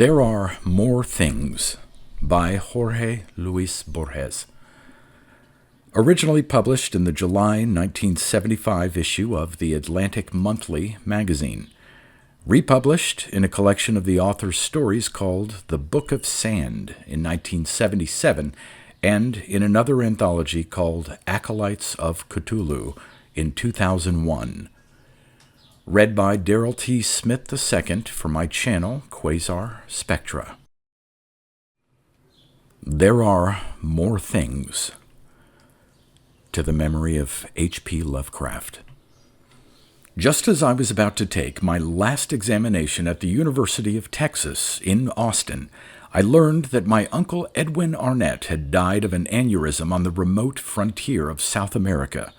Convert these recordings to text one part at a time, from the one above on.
There Are More Things by Jorge Luis Borges. Originally published in the July 1975 issue of the Atlantic Monthly magazine. Republished in a collection of the author's stories called The Book of Sand in 1977 and in another anthology called Acolytes of Cthulu in 2001. Read by Darrell T. Smith II for my channel, Quasar Spectra. There Are More Things. To the memory of H.P. Lovecraft. Just as I was about to take my last examination at the University of Texas in Austin, I learned that my uncle Edwin Arnett had died of an aneurysm on the remote frontier of South America.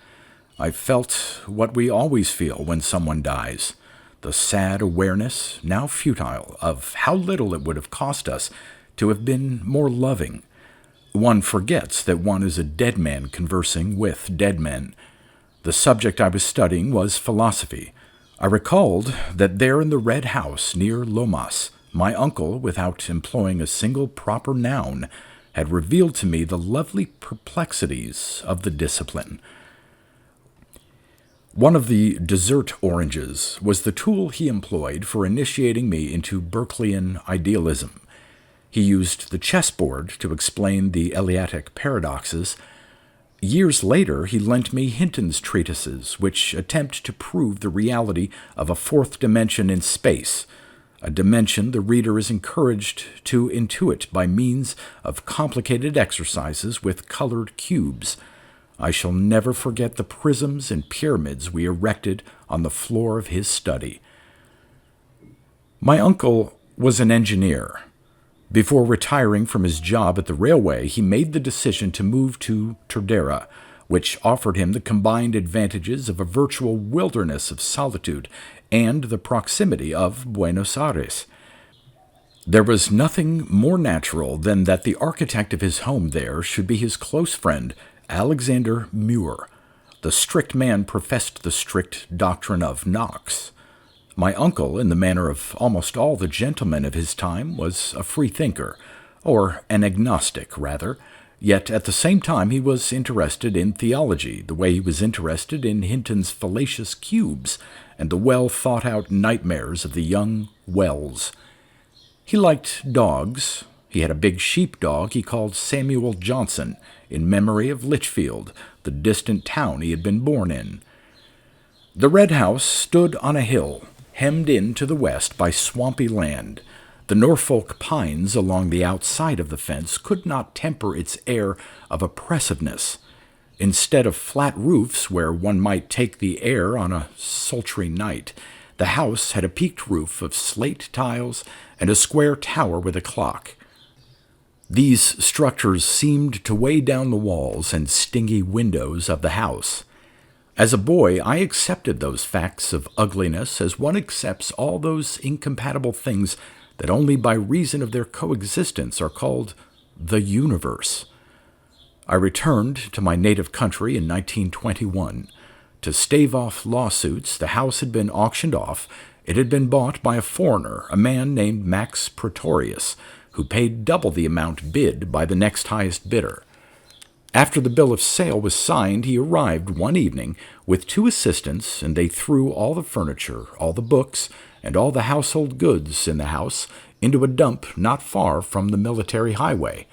I felt what we always feel when someone dies, the sad awareness, now futile, of how little it would have cost us to have been more loving. One forgets that one is a dead man conversing with dead men. The subject I was studying was philosophy. I recalled that there in the red house near Lomas, my uncle, without employing a single proper noun, had revealed to me the lovely perplexities of the discipline. One of the dessert oranges was the tool he employed for initiating me into Berkeleyan idealism. He used the chessboard to explain the Eleatic paradoxes. Years later, he lent me Hinton's treatises, which attempt to prove the reality of a fourth dimension in space, a dimension the reader is encouraged to intuit by means of complicated exercises with colored cubes. I shall never forget the prisms and pyramids we erected on the floor of his study. My uncle was an engineer. Before retiring from his job at the railway, he made the decision to move to Tordera, which offered him the combined advantages of a virtual wilderness of solitude and the proximity of Buenos Aires. There was nothing more natural than that the architect of his home there should be his close friend, Alexander Muir. The strict man professed the strict doctrine of Knox. My uncle, in the manner of almost all the gentlemen of his time, was a free thinker, or an agnostic, rather, yet at the same time he was interested in theology, the way he was interested in Hinton's fallacious cubes and the well-thought-out nightmares of the young Wells. He liked dogs. He had a big sheepdog he called Samuel Johnson, in memory of Litchfield, the distant town he had been born in. The red house stood on a hill, hemmed in to the west by swampy land. The Norfolk pines along the outside of the fence could not temper its air of oppressiveness. Instead of flat roofs where one might take the air on a sultry night, the house had a peaked roof of slate tiles and a square tower with a clock. These structures seemed to weigh down the walls and stingy windows of the house. As a boy, I accepted those facts of ugliness as one accepts all those incompatible things that only by reason of their coexistence are called the universe. I returned to my native country in 1921. To stave off lawsuits, the house had been auctioned off. It had been bought by a foreigner, a man named Max Pretorius, who paid double the amount bid by the next highest bidder. After the bill of sale was signed, he arrived one evening with two assistants, and they threw all the furniture, all the books, and all the household goods in the house into a dump not far from the military highway.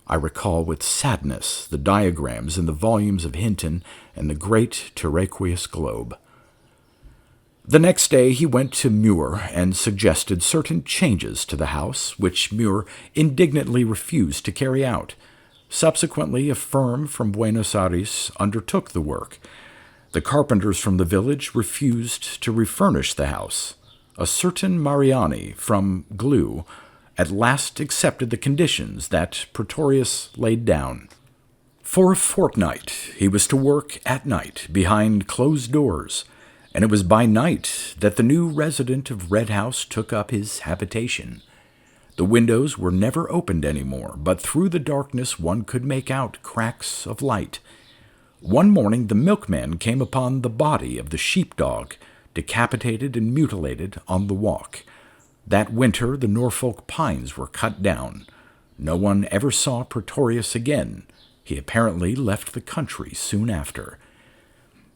I recall with sadness the diagrams in the volumes of Hinton and the great terraqueous globe. The next day he went to Muir and suggested certain changes to the house, which Muir indignantly refused to carry out. Subsequently, a firm from Buenos Aires undertook the work. The carpenters from the village refused to refurnish the house. A certain Mariani from Glue at last accepted the conditions that Pretorius laid down. For a fortnight he was to work at night behind closed doors, and it was by night that the new resident of Red House took up his habitation. The windows were never opened anymore, but through the darkness one could make out cracks of light. One morning the milkman came upon the body of the sheepdog, decapitated and mutilated on the walk. That winter the Norfolk pines were cut down. No one ever saw Pretorius again. He apparently left the country soon after.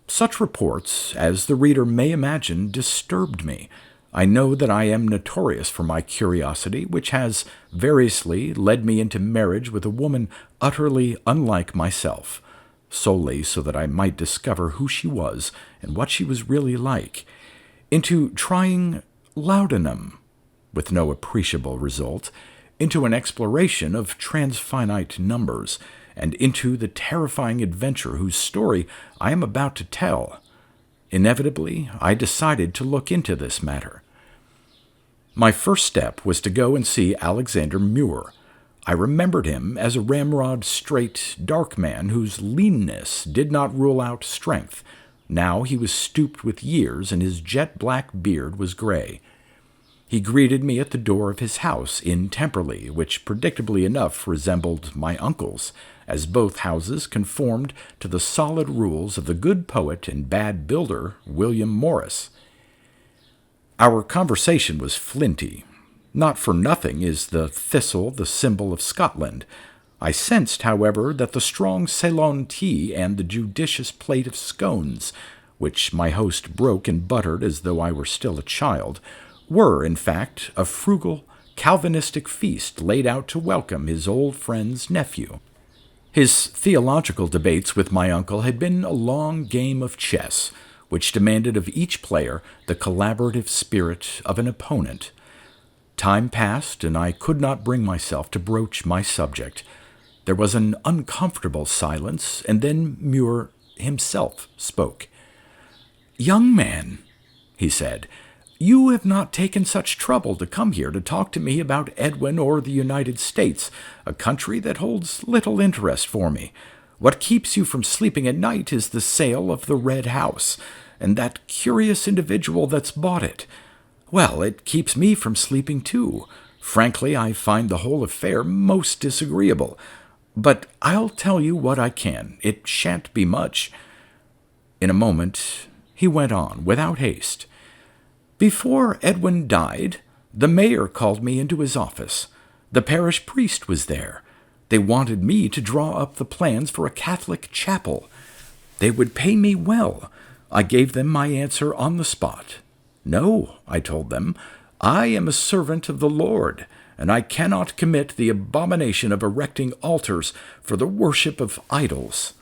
Such reports, as the reader may imagine, disturbed me. I know that I am notorious for my curiosity, which has variously led me into marriage with a woman utterly unlike myself, solely so that I might discover who she was and what she was really like, into trying laudanum, with no appreciable result, into an exploration of transfinite numbers, and into the terrifying adventure whose story I am about to tell. Inevitably, I decided to look into this matter. My first step was to go and see Alexander Muir. I remembered him as a ramrod, straight, dark man whose leanness did not rule out strength. Now he was stooped with years, and his jet-black beard was gray. He greeted me at the door of his house in Temperley, which predictably enough resembled my uncle's, as both houses conformed to the solid rules of the good poet and bad builder William Morris. Our conversation was flinty. Not for nothing is the thistle the symbol of Scotland. I sensed, however, that the strong Ceylon tea and the judicious plate of scones, which my host broke and buttered as though I were still a child, were, in fact, a frugal, Calvinistic feast laid out to welcome his old friend's nephew. His theological debates with my uncle had been a long game of chess, which demanded of each player the collaborative spirit of an opponent. Time passed, and I could not bring myself to broach my subject. There was an uncomfortable silence, and then Muir himself spoke. "Young man," he said, "you have not taken such trouble to come here to talk to me about Edwin or the United States, a country that holds little interest for me. What keeps you from sleeping at night is the sale of the Red House, and that curious individual that's bought it. Well, it keeps me from sleeping too. Frankly, I find the whole affair most disagreeable. But I'll tell you what I can. It shan't be much." In a moment he went on, without haste. "Before Edwin died, the mayor called me into his office. The parish priest was there. They wanted me to draw up the plans for a Catholic chapel. They would pay me well. I gave them my answer on the spot. No, I told them, I am a servant of the Lord, and I cannot commit the abomination of erecting altars for the worship of idols."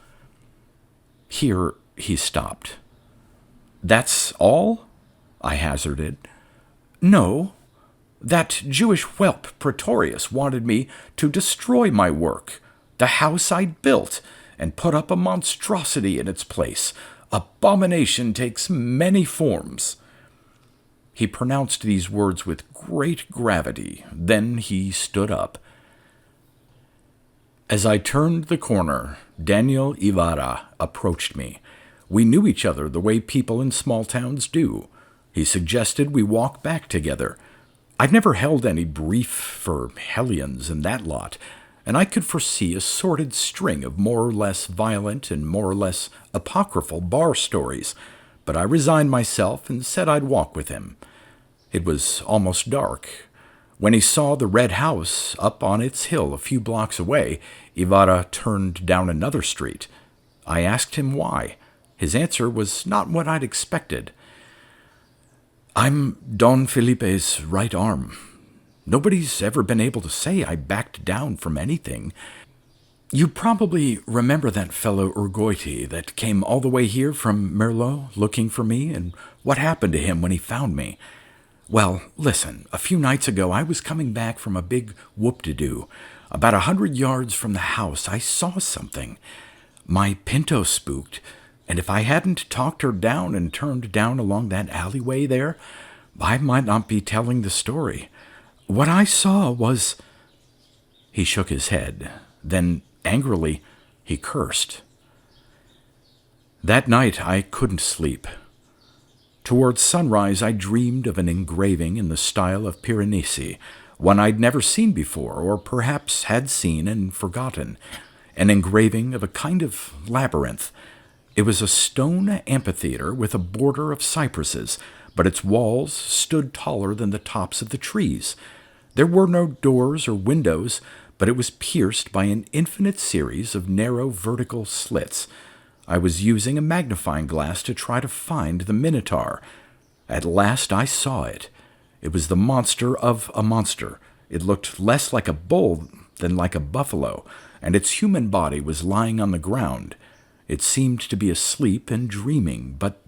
Here he stopped. "That's all?" I hazarded. "No. That Jewish whelp Pretorius wanted me to destroy my work, the house I'd built, and put up a monstrosity in its place. Abomination takes many forms." He pronounced these words with great gravity. Then he stood up. As I turned the corner, Daniel Ibarra approached me. We knew each other the way people in small towns do. He suggested we walk back together. I'd never held any brief for hellions and that lot, and I could foresee a sordid string of more or less violent and more or less apocryphal bar stories, but I resigned myself and said I'd walk with him. It was almost dark. When he saw the red house up on its hill a few blocks away, Ibarra turned down another street. I asked him why. His answer was not what I'd expected. "I'm Don Felipe's right arm. Nobody's ever been able to say I backed down from anything. You probably remember that fellow Urgoiti that came all the way here from Merlot looking for me, and what happened to him when he found me? Well, listen, a few nights ago I was coming back from a big whoop-de-doo. About 100 yards from the house I saw something. My Pinto spooked, and if I hadn't talked her down and turned down along that alleyway there, I might not be telling the story. What I saw was—" He shook his head. Then, angrily, he cursed. That night I couldn't sleep. Towards sunrise I dreamed of an engraving in the style of Piranesi, one I'd never seen before, or perhaps had seen and forgotten, an engraving of a kind of labyrinth. It was a stone amphitheater with a border of cypresses, but its walls stood taller than the tops of the trees. There were no doors or windows, but it was pierced by an infinite series of narrow vertical slits. I was using a magnifying glass to try to find the Minotaur. At last I saw it. It was the monster of a monster. It looked less like a bull than like a buffalo, and its human body was lying on the ground. It seemed to be asleep and dreaming, but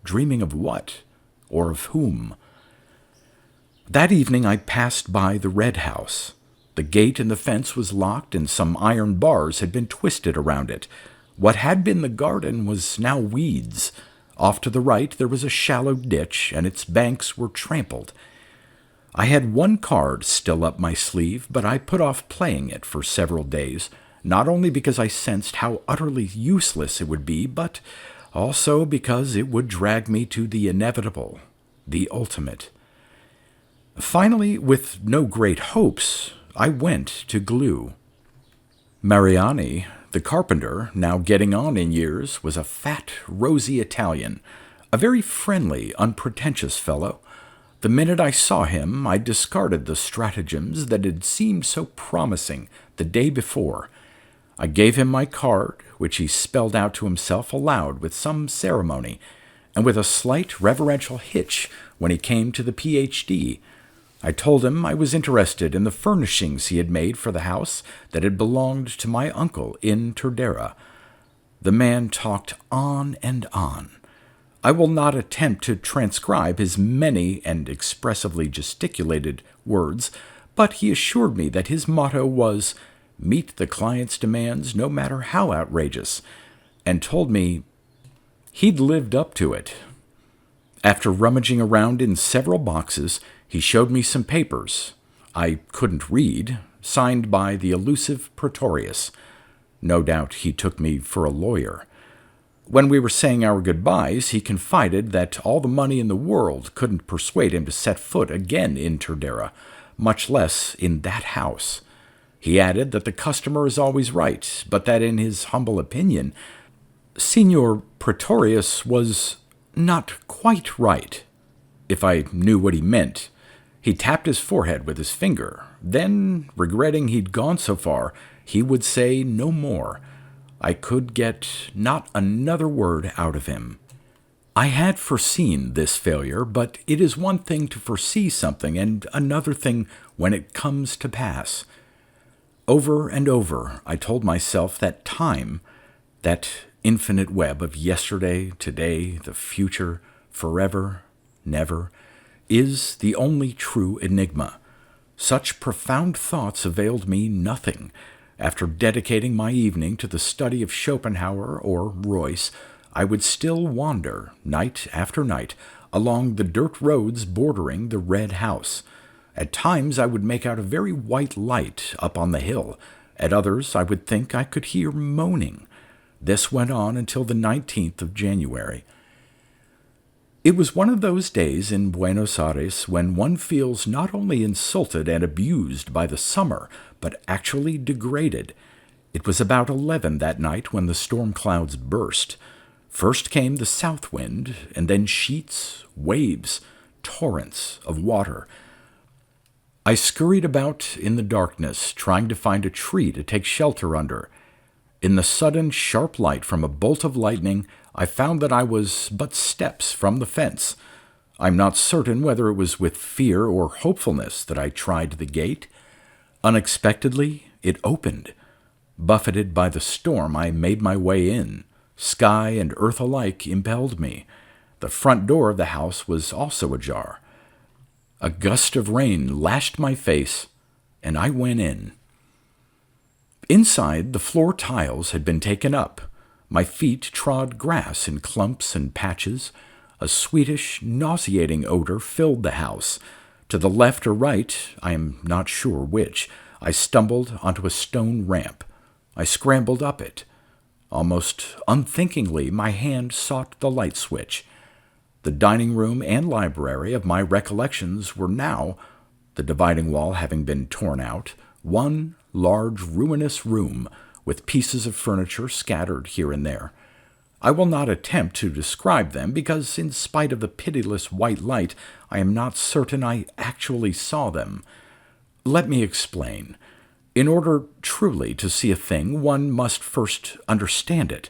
dreaming of what? Or of whom? That evening I passed by the Red House. The gate in the fence was locked, and some iron bars had been twisted around it. What had been the garden was now weeds. Off to the right there was a shallow ditch, and its banks were trampled. I had one card still up my sleeve, but I put off playing it for several days, not only because I sensed how utterly useless it would be, but also because it would drag me to the inevitable, the ultimate. Finally, with no great hopes, I went to glue. Mariani, the carpenter, now getting on in years, was a fat, rosy Italian, a very friendly, unpretentious fellow. The minute I saw him, I discarded the stratagems that had seemed so promising the day before. I gave him my card, which he spelled out to himself aloud with some ceremony, and with a slight reverential hitch when he came to the Ph.D., I told him I was interested in the furnishings he had made for the house that had belonged to my uncle in Turdera. The man talked on and on. I will not attempt to transcribe his many and expressively gesticulated words, but he assured me that his motto was, "Meet the client's demands no matter how outrageous," and told me he'd lived up to it. After rummaging around in several boxes, he showed me some papers I couldn't read, signed by the elusive Pretorius. No doubt he took me for a lawyer. When we were saying our goodbyes, he confided that all the money in the world couldn't persuade him to set foot again in Turdera, much less in that house. He added that the customer is always right, but that in his humble opinion, Signor Pretorius was not quite right. If I knew what he meant. He tapped his forehead with his finger. Then, regretting he'd gone so far, he would say no more. I could get not another word out of him. I had foreseen this failure, but it is one thing to foresee something and another thing when it comes to pass. Over and over I told myself that time, that infinite web of yesterday, today, the future, forever, never, is the only true enigma. Such profound thoughts availed me nothing. After dedicating my evening to the study of Schopenhauer or Royce, I would still wander, night after night, along the dirt roads bordering the Red House. At times I would make out a very white light up on the hill. At others I would think I could hear moaning. This went on until the 19th of January. It was one of those days in Buenos Aires when one feels not only insulted and abused by the summer, but actually degraded. It was about 11 that night when the storm clouds burst. First came the south wind, and then sheets, waves, torrents of water. I scurried about in the darkness, trying to find a tree to take shelter under. In the sudden sharp light from a bolt of lightning, I found that I was but steps from the fence. I'm not certain whether it was with fear or hopefulness that I tried the gate. Unexpectedly, it opened. Buffeted by the storm, I made my way in. Sky and earth alike impelled me. The front door of the house was also ajar. A gust of rain lashed my face, and I went in. Inside, the floor tiles had been taken up. My feet trod grass in clumps and patches. A sweetish, nauseating odor filled the house. To the left or right, I am not sure which, I stumbled onto a stone ramp. I scrambled up it. Almost unthinkingly, my hand sought the light switch. The dining room and library of my recollections were now, the dividing wall having been torn out, one large ruinous room with pieces of furniture scattered here and there. I will not attempt to describe them because, in spite of the pitiless white light, I am not certain I actually saw them. Let me explain. In order truly to see a thing, one must first understand it.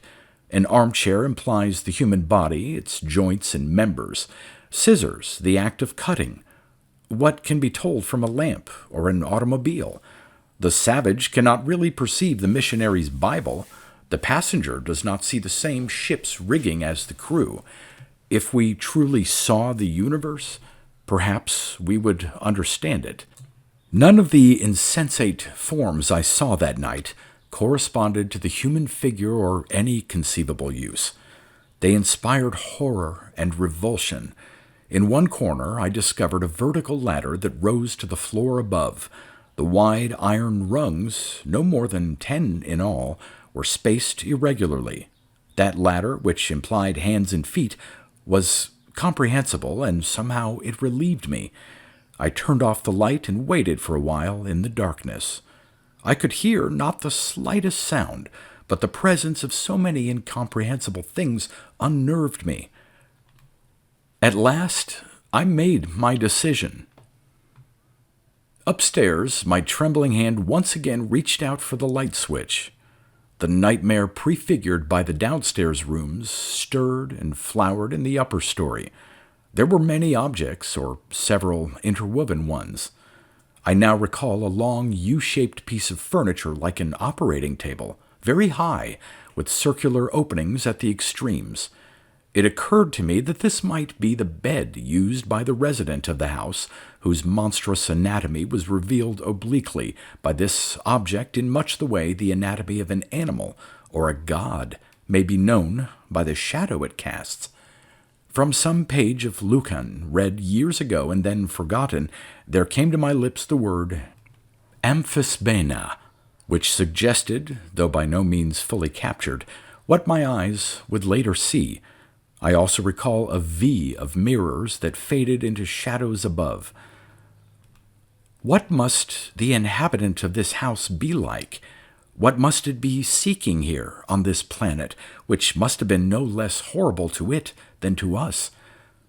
An armchair implies the human body, its joints and members. Scissors, the act of cutting. What can be told from a lamp or an automobile? The savage cannot really perceive the missionary's Bible. The passenger does not see the same ship's rigging as the crew. If we truly saw the universe, perhaps we would understand it. None of the insensate forms I saw that night corresponded to the human figure or any conceivable use. They inspired horror and revulsion. In one corner I discovered a vertical ladder that rose to the floor above. The wide iron rungs, no more than 10 in all, were spaced irregularly. That ladder, which implied hands and feet, was comprehensible, and somehow it relieved me. I turned off the light and waited for a while in the darkness. I could hear not the slightest sound, but the presence of so many incomprehensible things unnerved me. At last, I made my decision. Upstairs, my trembling hand once again reached out for the light switch. The nightmare prefigured by the downstairs rooms stirred and flowered in the upper story. There were many objects, or several interwoven ones. I now recall a long U-shaped piece of furniture like an operating table, very high, with circular openings at the extremes. It occurred to me that this might be the bed used by the resident of the house, whose monstrous anatomy was revealed obliquely by this object in much the way the anatomy of an animal or a god may be known by the shadow it casts. From some page of Lucan, read years ago and then forgotten, there came to my lips the word amphisbaena, which suggested, though by no means fully captured, what my eyes would later see. I also recall a V of mirrors that faded into shadows above. What must the inhabitant of this house be like? What must it be seeking here on this planet, which must have been no less horrible to it than to us?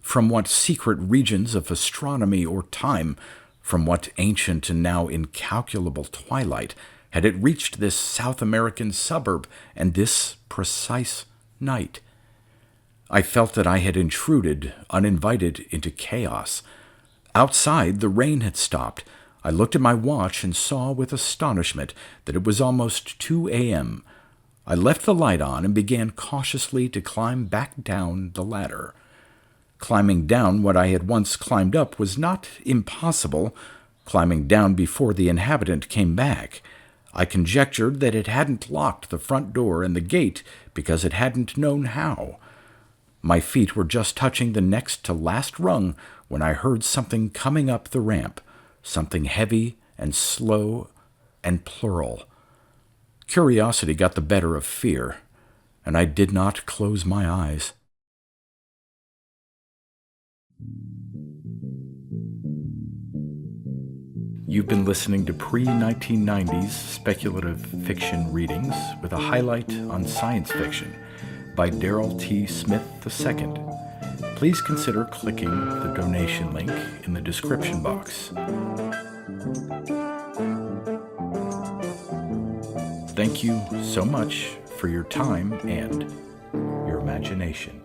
From what secret regions of astronomy or time, from what ancient and now incalculable twilight, had it reached this South American suburb and this precise night? I felt that I had intruded, uninvited, into chaos. Outside, the rain had stopped. I looked at my watch and saw with astonishment that it was almost 2 a.m. I left the light on and began cautiously to climb back down the ladder. Climbing down what I had once climbed up was not impossible. Climbing down before the inhabitant came back, I conjectured that it hadn't locked the front door and the gate because it hadn't known how. My feet were just touching the next to last rung when I heard something coming up the ramp, something heavy and slow and plural. Curiosity got the better of fear, and I did not close my eyes. You've been listening to pre-1990s speculative fiction readings with a highlight on science fiction by Darrell T. Smith II. Please consider clicking the donation link in the description box. Thank you so much for your time and your imagination.